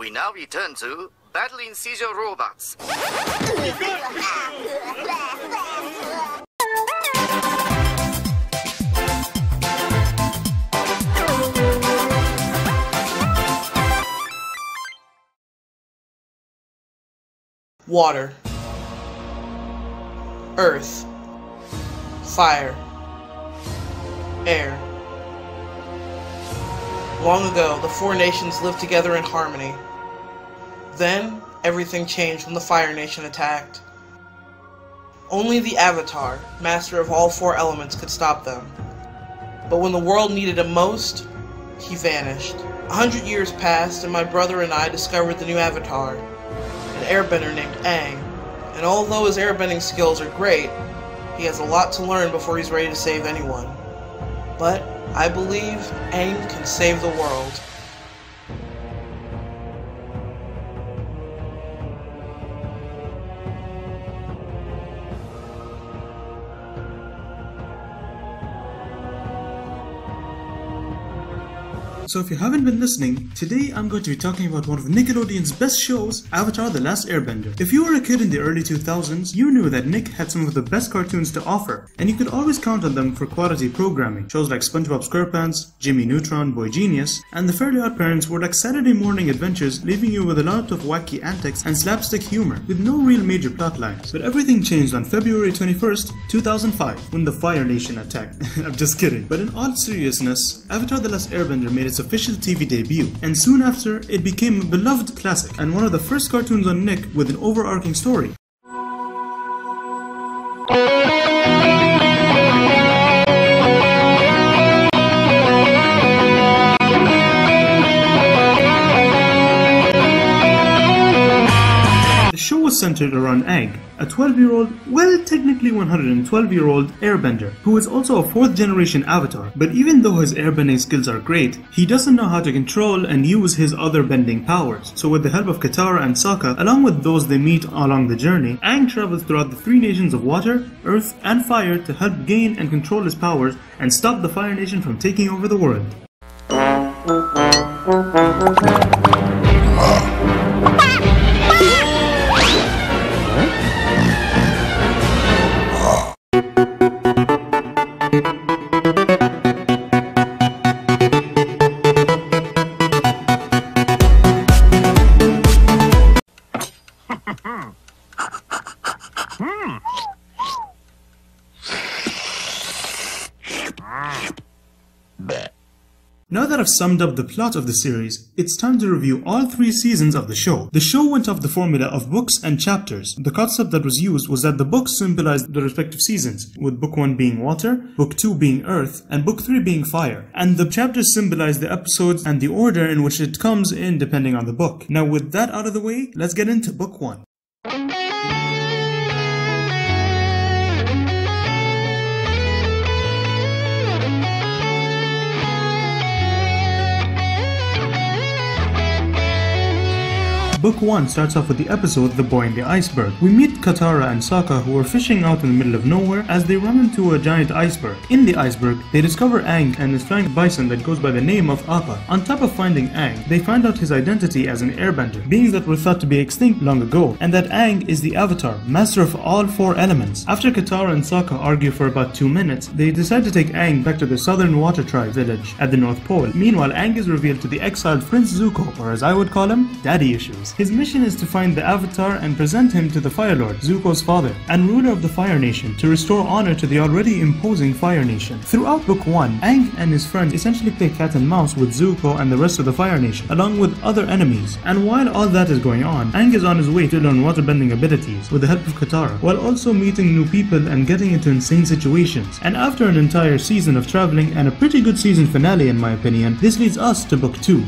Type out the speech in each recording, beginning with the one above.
We now return to battling seizure robots. Water, earth, fire, air. Long ago, the four nations lived together in harmony. Then, everything changed when the Fire Nation attacked. Only the Avatar, master of all four elements, could stop them. But when the world needed him most, he vanished. 100 years passed, and my brother and I discovered the new Avatar, an airbender named Aang. And although his airbending skills are great, he has a lot to learn before he's ready to save anyone. But I believe Aang can save the world. So if you haven't been listening, today I'm going to be talking about one of Nickelodeon's best shows, Avatar The Last Airbender. If you were a kid in the early 2000s, you knew that Nick had some of the best cartoons to offer, and you could always count on them for quality programming. Shows like Spongebob Squarepants, Jimmy Neutron, Boy Genius, and The Fairly Odd Parents were like Saturday morning adventures, leaving you with a lot of wacky antics and slapstick humor, with no real major plot lines. But everything changed on February 21st, 2005, when the Fire Nation attacked. I'm just kidding. But in all seriousness, Avatar The Last Airbender made its official TV debut, and soon after it became a beloved classic and one of the first cartoons on Nick with an overarching story. The show was centered around Aang, a 12-year-old, well, technically 112-year-old airbender, who is also a 4th generation avatar. But even though his airbending skills are great, he doesn't know how to control and use his other bending powers. So with the help of Katara and Sokka, along with those they meet along the journey, Aang travels throughout the 3 nations of water, earth, and fire to help gain and control his powers and stop the Fire Nation from taking over the world. Now that I've summed up the plot of the series, it's time to review all 3 seasons of the show. The show went off the formula of books and chapters. The concept that was used was that the books symbolized the respective seasons, with book 1 being water, book 2 being earth, and book 3 being fire. And the chapters symbolize the episodes and the order in which it comes in depending on the book. Now with that out of the way, let's get into book 1. Book 1 starts off with the episode The Boy in the Iceberg. We meet Katara and Sokka, who are fishing out in the middle of nowhere as they run into a giant iceberg. In the iceberg, they discover Aang and his flying bison that goes by the name of Appa. On top of finding Aang, they find out his identity as an airbender, beings that were thought to be extinct long ago, and that Aang is the Avatar, master of all 4 elements. After Katara and Sokka argue for about 2 minutes, they decide to take Aang back to the southern water tribe village at the North Pole. Meanwhile, Aang is revealed to the exiled Prince Zuko, or as I would call him, Daddy Issues. His mission is to find the Avatar and present him to the Fire Lord, Zuko's father, and ruler of the Fire Nation, to restore honor to the already imposing Fire Nation. Throughout Book 1, Aang and his friends essentially play cat and mouse with Zuko and the rest of the Fire Nation, along with other enemies. And while all that is going on, Aang is on his way to learn waterbending abilities with the help of Katara, while also meeting new people and getting into insane situations. And after an entire season of traveling and a pretty good season finale in my opinion, this leads us to Book 2.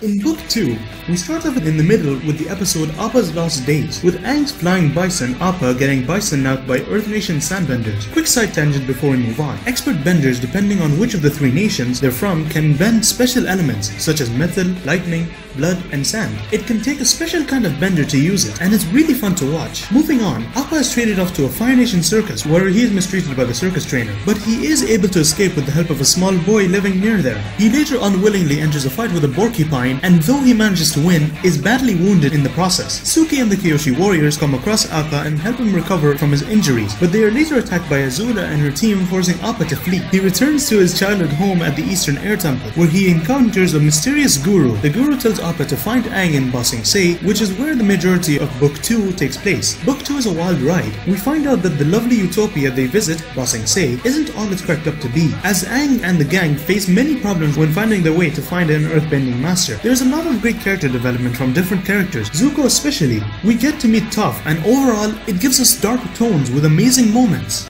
In Book 2, We start off in the middle with the episode Appa's Lost Days, with Aang's flying bison Appa getting bison out by Earth Nation sandbenders. Quick side tangent before we move on. Expert benders, depending on which of the three nations they're from, can bend special elements such as metal, lightning, blood, and sand. It can take a special kind of bender to use it, and it's really fun to watch. Moving on, Appa is traded off to a Fire Nation circus where he is mistreated by the circus trainer, but he is able to escape with the help of a small boy living near there. He later unwillingly enters a fight with a porcupine, and though he manages to win, is badly wounded in the process. Suki and the Kyoshi warriors come across Appa and help him recover from his injuries, but they are later attacked by Azula and her team, forcing Appa to flee. He returns to his childhood home at the Eastern Air Temple, where he encounters a mysterious guru. The guru tells Appa to find Aang in Ba Sing Se, which is where the majority of Book 2 takes place. Book 2 is a wild ride. We find out that the lovely utopia they visit, Ba Sing Se, isn't all it's cracked up to be, as Aang and the gang face many problems when finding their way to find an earthbending master. There's a lot of great character development from different characters, Zuko especially. We get to meet Toph, and overall, it gives us dark tones with amazing moments.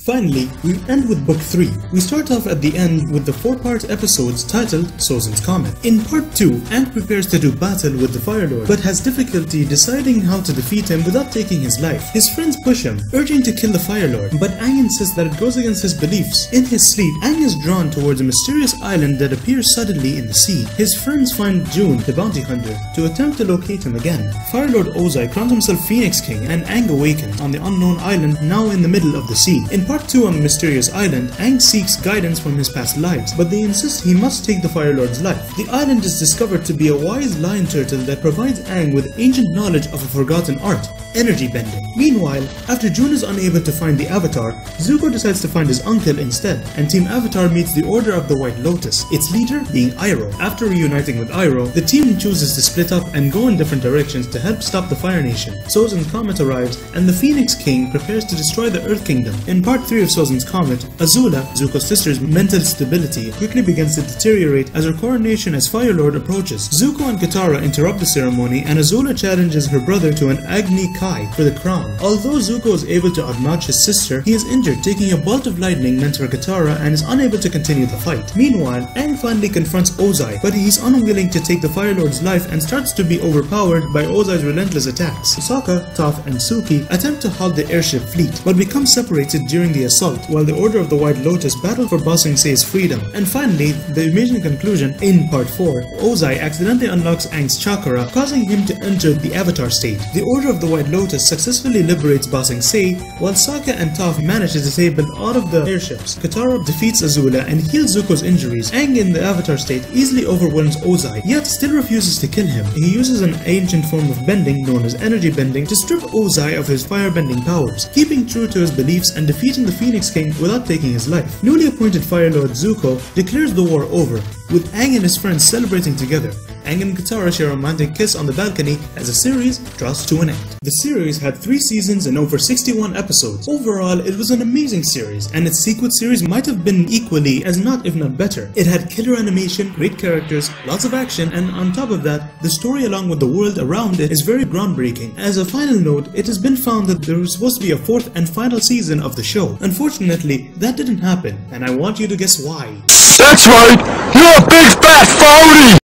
Finally, we end with Book 3. We start off at the end with the 4-part episodes titled Sozin's Comet. In Part 2, Aang prepares to do battle with the Fire Lord, but has difficulty deciding how to defeat him without taking his life. His friends push him, urging to kill the Fire Lord, but Aang insists that it goes against his beliefs. In his sleep, Aang is drawn towards a mysterious island that appears suddenly in the sea. His friends find June, the bounty hunter, to attempt to locate him again. Fire Lord Ozai crowns himself Phoenix King, and Aang awakens on the unknown island now in the middle of the sea. In Part 2 on the mysterious island, Aang seeks guidance from his past lives, but they insist he must take the Fire Lord's life. The island is discovered to be a wise lion turtle that provides Aang with ancient knowledge of a forgotten art, energy bending. Meanwhile, after June is unable to find the Avatar, Zuko decides to find his uncle instead, and Team Avatar meets the Order of the White Lotus, its leader being Iroh. After reuniting with Iroh, the team chooses to split up and go in different directions to help stop the Fire Nation. Sozin's Comet arrives, and the Phoenix King prepares to destroy the Earth Kingdom. In Part 3 of Sozin's Comet, Azula, Zuko's sister's mental stability, quickly begins to deteriorate as her coronation as Fire Lord approaches. Zuko and Katara interrupt the ceremony, and Azula challenges her brother to an Agni Kai for the crown. Although Zuko is able to outmatch his sister, he is injured, taking a bolt of lightning meant for Katara, and is unable to continue the fight. Meanwhile, Aang finally confronts Ozai, but he's unwilling to take the Fire Lord's life and starts to be overpowered by Ozai's relentless attacks. Sokka, Toph, and Suki attempt to halt the airship fleet, but become separated during the assault, while the Order of the White Lotus battle for Ba Sing Se's freedom. And finally, the amazing conclusion in Part 4, Ozai accidentally unlocks Aang's chakra, causing him to enter the Avatar state. The Order of the White Lotus successfully liberates Ba Sing Se, while Sokka and Toph manage to disable all of the airships. Katara defeats Azula and heals Zuko's injuries. Aang in the Avatar state easily overwhelms Ozai, yet still refuses to kill him. He uses an ancient form of bending known as energy bending to strip Ozai of his firebending powers, keeping true to his beliefs and defeating the Phoenix King without taking his life. Newly appointed Fire Lord Zuko declares the war over, with Aang and his friends celebrating together. Aang and Katara share a romantic kiss on the balcony as the series draws to an end. The series had 3 seasons and over 61 episodes. Overall, it was an amazing series, and its sequel series might have been equally, as not if not better. It had killer animation, great characters, lots of action, and on top of that, the story along with the world around it is very groundbreaking. As a final note, it has been found that there was supposed to be a 4th and final season of the show. Unfortunately, that didn't happen, and I want you to guess why. That's right! You're a big fat phony!